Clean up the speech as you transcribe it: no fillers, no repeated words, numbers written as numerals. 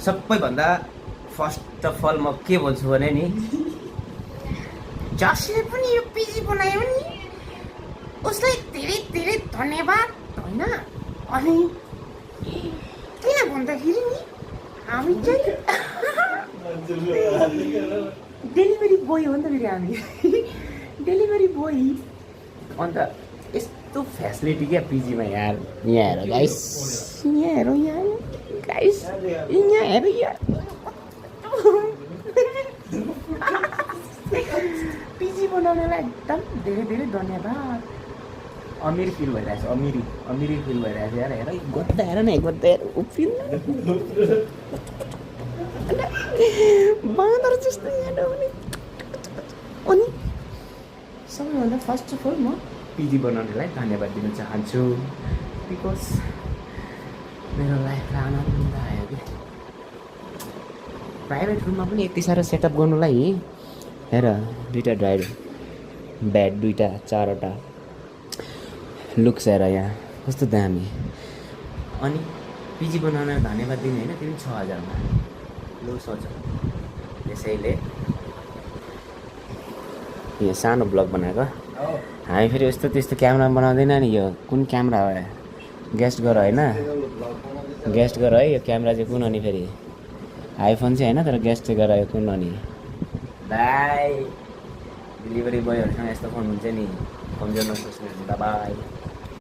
सबैभन्दा first of all म के भन्छु भने नि जसले पनि यो पिजी बनायो नि उसलाई धेरै धेरै धन्यवाद होइन। अनि किन भन्दाखेरि नि हामी चाहिँ डेलिभरी बोय हो नि त फेरि हामी डेलिभरी बोय। अन्त यस्तो फेसिलिटी क्या पिजीमा यार। यहाँ हेर गाइस, यहाँ हेर, यहाँ गाइस, यहाँ हेर यार। पिजी बनाउनेलाई एकदम धेरै धेरै धन्यवाद। अमिर फिल भइरहेछ, अमिरी फिल भइरहेछ यार। हेर गद्दा हेर न, गद्दा हेर उफ्रिन बाँदर जस्तो यहाँ डुब्ने। अनि सबैभन्दा फर्स्ट अफ अल म पिजी बनाउनेलाई धन्यवाद दिन चाहन्छु बिकज मेरो लाइफलाई आनन्द आयो कि। प्राइभेट रुममा पनि यति साह्रो सेटअप गर्नुलाई हेर, 2टा बेड, 2टा 4वटा लुक्स हेर यहाँ कस्तो दामी। अनि पिजी बनाउन धन्यवाद दिने होइन, त्यो पनि 6000मा। लु सोच। त्यसैले यो सानो ब्लग बनाएको हामी फेरि यस्तो त्यस्तो क्यामेरा बनाउँदैन नि। यो कुन क्यामेरा हो गेस्ट गर होइन, गेस्ट गर है। यो क्यामेरा चाहिँ कुन हो नि फेरि, आइफोन चाहिँ होइन तर गेस्ट चाहिँ गर यो कुन हो नि। बाई। डेलिभरी बोयहरूसँग यस्तो फोन हुन्छ नि, कमजोर नसोच्नु। बाई।